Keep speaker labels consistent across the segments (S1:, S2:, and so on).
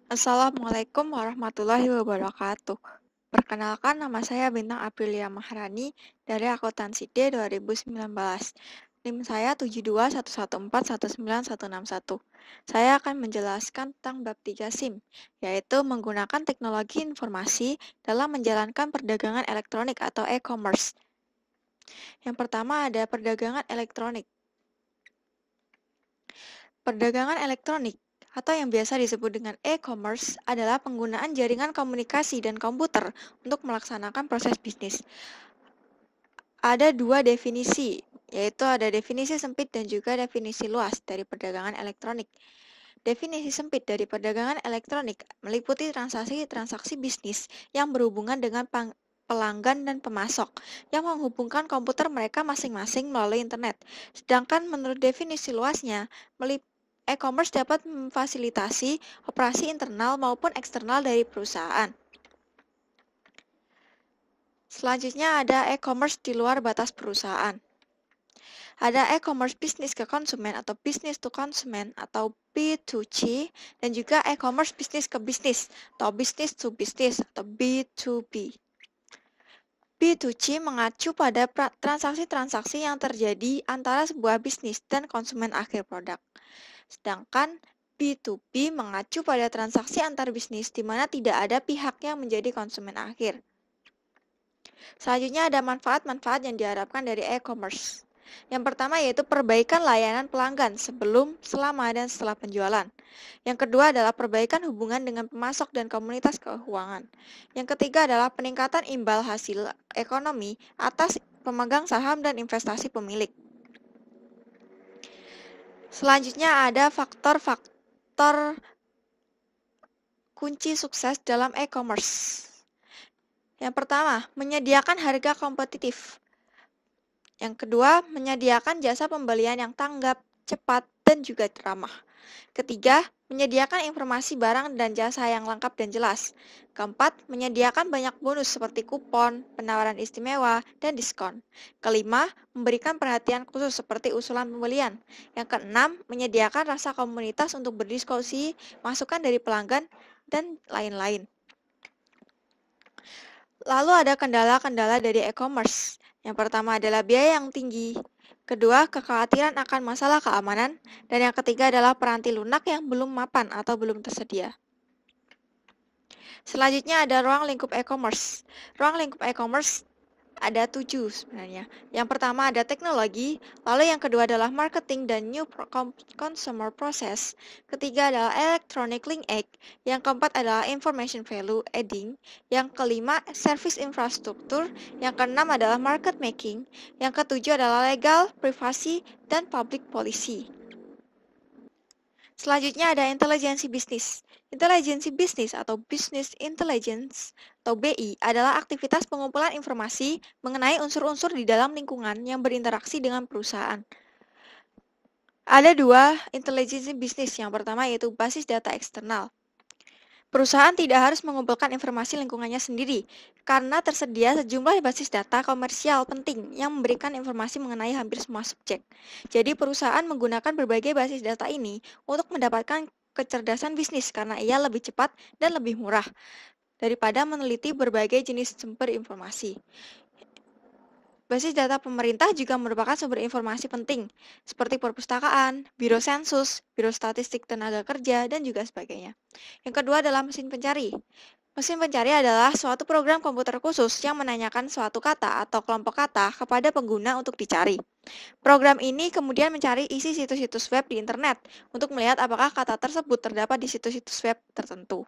S1: Assalamualaikum warahmatullahi wabarakatuh. Perkenalkan, nama saya Bintang Aprilia Maharani dari Akuntansi D 2019. NIM saya 7211419161. Saya akan menjelaskan tentang bab 3 SIM, yaitu menggunakan teknologi informasi dalam menjalankan perdagangan elektronik atau e-commerce. Yang pertama ada perdagangan elektronik. Perdagangan elektronik atau yang biasa disebut dengan e-commerce adalah penggunaan jaringan komunikasi dan komputer untuk melaksanakan proses bisnis. Ada dua definisi, yaitu ada definisi sempit dan juga definisi luas dari perdagangan elektronik. Definisi sempit dari perdagangan elektronik meliputi transaksi-transaksi bisnis yang berhubungan dengan pelanggan dan pemasok yang menghubungkan komputer mereka masing-masing melalui internet. Sedangkan menurut definisi luasnya, e-commerce dapat memfasilitasi operasi internal maupun eksternal dari perusahaan. Selanjutnya ada e-commerce di luar batas perusahaan. Ada e-commerce bisnis ke konsumen atau business to consumer atau B2C, dan juga e-commerce bisnis ke bisnis atau business to business atau B2B. B2C mengacu pada transaksi-transaksi yang terjadi antara sebuah bisnis dan konsumen akhir produk. Sedangkan B2B mengacu pada transaksi antar bisnis di mana tidak ada pihak yang menjadi konsumen akhir. Selanjutnya ada manfaat-manfaat yang diharapkan dari e-commerce. Yang pertama yaitu perbaikan layanan pelanggan sebelum, selama, dan setelah penjualan. Yang kedua adalah perbaikan hubungan dengan pemasok dan komunitas keuangan. Yang ketiga adalah peningkatan imbal hasil ekonomi atas pemegang saham dan investasi pemilik. Selanjutnya ada faktor-faktor kunci sukses dalam e-commerce. Yang pertama, menyediakan harga kompetitif. Yang kedua, menyediakan jasa pembelian yang tanggap, cepat, dan juga ramah. Ketiga, menyediakan informasi barang dan jasa yang lengkap dan jelas. Keempat, menyediakan banyak bonus seperti kupon, penawaran istimewa, dan diskon. Kelima, memberikan perhatian khusus seperti usulan pembelian. Yang keenam, menyediakan rasa komunitas untuk berdiskusi, masukan dari pelanggan, dan lain-lain. Lalu ada kendala-kendala dari e-commerce. Yang pertama adalah biaya yang tinggi. Kedua, kekhawatiran akan masalah keamanan. Dan yang ketiga adalah peranti lunak yang belum mapan atau belum tersedia. Selanjutnya ada ruang lingkup e-commerce. Ruang lingkup e-commerce ada 7 sebenarnya. Yang pertama ada teknologi, lalu yang kedua adalah marketing dan new consumer process. Ketiga adalah electronic link aid. Yang keempat adalah information value adding. Yang kelima service infrastruktur. Yang keenam adalah market making. Yang ketujuh adalah legal, privasi, dan public policy. Selanjutnya ada intelijensi bisnis. Intelijensi bisnis atau business intelligence atau BI adalah aktivitas pengumpulan informasi mengenai unsur-unsur di dalam lingkungan yang berinteraksi dengan perusahaan. Ada dua intelijensi bisnis. Yang pertama yaitu basis data eksternal. Perusahaan tidak harus mengumpulkan informasi lingkungannya sendiri, karena tersedia sejumlah basis data komersial penting yang memberikan informasi mengenai hampir semua subjek. Jadi perusahaan menggunakan berbagai basis data ini untuk mendapatkan kecerdasan bisnis karena ia lebih cepat dan lebih murah daripada meneliti berbagai jenis sumber informasi. Basis data pemerintah juga merupakan sumber informasi penting, seperti perpustakaan, biro sensus, biro statistik tenaga kerja, dan juga sebagainya. Yang kedua adalah mesin pencari. Mesin pencari adalah suatu program komputer khusus yang menanyakan suatu kata atau kelompok kata kepada pengguna untuk dicari. Program ini kemudian mencari isi situs-situs web di internet untuk melihat apakah kata tersebut terdapat di situs-situs web tertentu.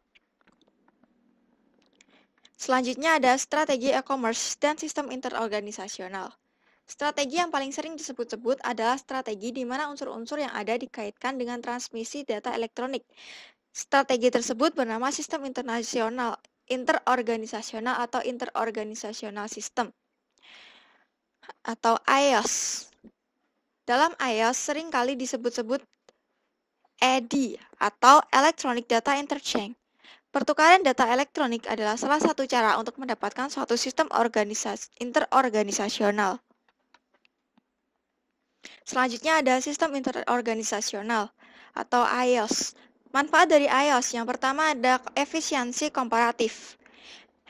S1: Selanjutnya ada strategi e-commerce dan sistem interorganisasional. Strategi yang paling sering disebut-sebut adalah strategi di mana unsur-unsur yang ada dikaitkan dengan transmisi data elektronik. Strategi tersebut bernama sistem interorganisasional atau interorganisasional system atau IOS. Dalam IOS seringkali disebut-sebut ED atau Electronic Data Interchange. Pertukaran data elektronik adalah salah satu cara untuk mendapatkan suatu sistem interorganisasional. Selanjutnya ada sistem interorganisasional atau IOS. Manfaat dari iOS yang pertama ada efisiensi komparatif.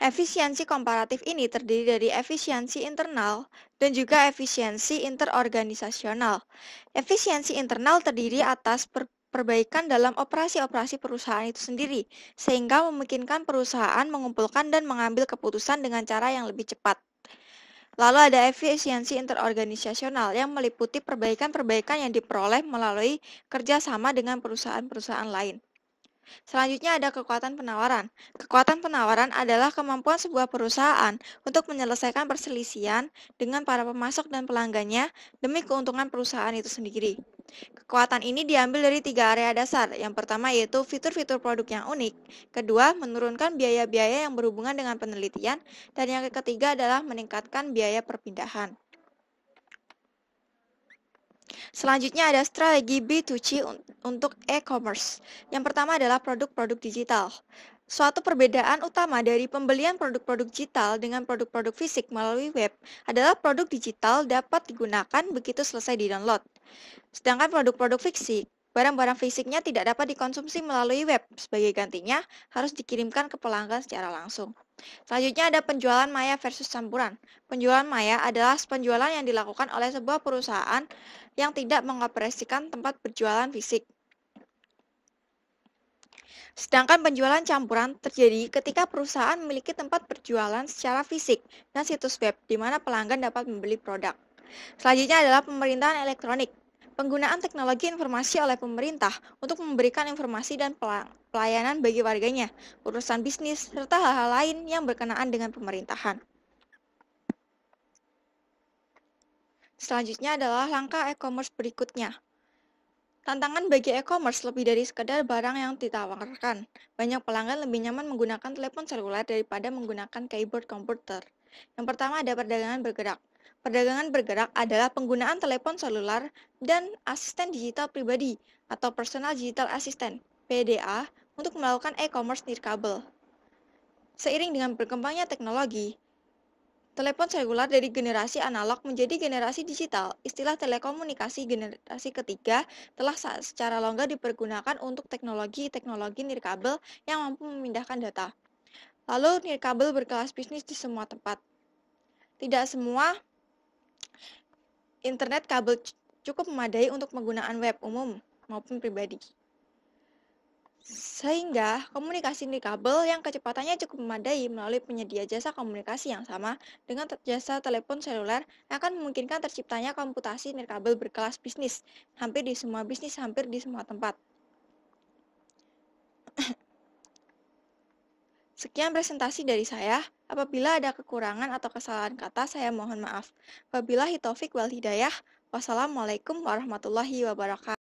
S1: Efisiensi komparatif ini terdiri dari efisiensi internal dan juga efisiensi interorganisasional. Efisiensi internal terdiri atas perbaikan dalam operasi-operasi perusahaan itu sendiri, sehingga memungkinkan perusahaan mengumpulkan dan mengambil keputusan dengan cara yang lebih cepat. Lalu ada efisiensi interorganisasional yang meliputi perbaikan-perbaikan yang diperoleh melalui kerjasama dengan perusahaan-perusahaan lain. Selanjutnya ada kekuatan penawaran. Kekuatan penawaran adalah kemampuan sebuah perusahaan untuk menyelesaikan perselisihan dengan para pemasok dan pelanggannya demi keuntungan perusahaan itu sendiri. Kekuatan ini diambil dari 3 area dasar. Yang pertama yaitu fitur-fitur produk yang unik. Kedua, menurunkan biaya-biaya yang berhubungan dengan penelitian. Dan yang ketiga adalah meningkatkan biaya perpindahan. Selanjutnya ada strategi B2C untuk e-commerce. Yang pertama adalah produk-produk digital. Suatu perbedaan utama dari pembelian produk-produk digital dengan produk-produk fisik melalui web adalah produk digital dapat digunakan begitu selesai di-download. Sedangkan produk-produk fisik, barang-barang fisiknya tidak dapat dikonsumsi melalui web. Sebagai gantinya, harus dikirimkan ke pelanggan secara langsung. Selanjutnya ada penjualan maya versus campuran. Penjualan maya adalah penjualan yang dilakukan oleh sebuah perusahaan yang tidak mengoperasikan tempat berjualan fisik. Sedangkan penjualan campuran terjadi ketika perusahaan memiliki tempat berjualan secara fisik dan situs web di mana pelanggan dapat membeli produk. Selanjutnya adalah pemerintahan elektronik. Penggunaan teknologi informasi oleh pemerintah untuk memberikan informasi dan pelayanan bagi warganya, urusan bisnis, serta hal-hal lain yang berkenaan dengan pemerintahan. Selanjutnya adalah langkah e-commerce berikutnya. Tantangan bagi e-commerce lebih dari sekadar barang yang ditawarkan. Banyak pelanggan lebih nyaman menggunakan telepon seluler daripada menggunakan keyboard komputer. Yang pertama ada perdagangan bergerak. Perdagangan bergerak adalah penggunaan telepon seluler dan asisten digital pribadi atau personal digital assistant (PDA) untuk melakukan e-commerce nirkabel. Seiring dengan berkembangnya teknologi, telepon seluler dari generasi analog menjadi generasi digital. Istilah telekomunikasi generasi ketiga telah secara longgar dipergunakan untuk teknologi-teknologi nirkabel yang mampu memindahkan data. Lalu nirkabel berkelas bisnis di semua tempat. Tidak semua internet kabel cukup memadai untuk penggunaan web umum maupun pribadi. Sehingga komunikasi nirkabel yang kecepatannya cukup memadai melalui penyedia jasa komunikasi yang sama dengan jasa telepon seluler akan memungkinkan terciptanya komputasi nirkabel berkelas bisnis hampir di semua bisnis, hampir di semua tempat. Sekian presentasi dari saya. Apabila ada kekurangan atau kesalahan kata, saya mohon maaf. Wabillahi taufik wal hidayah. Wassalamualaikum warahmatullahi wabarakatuh.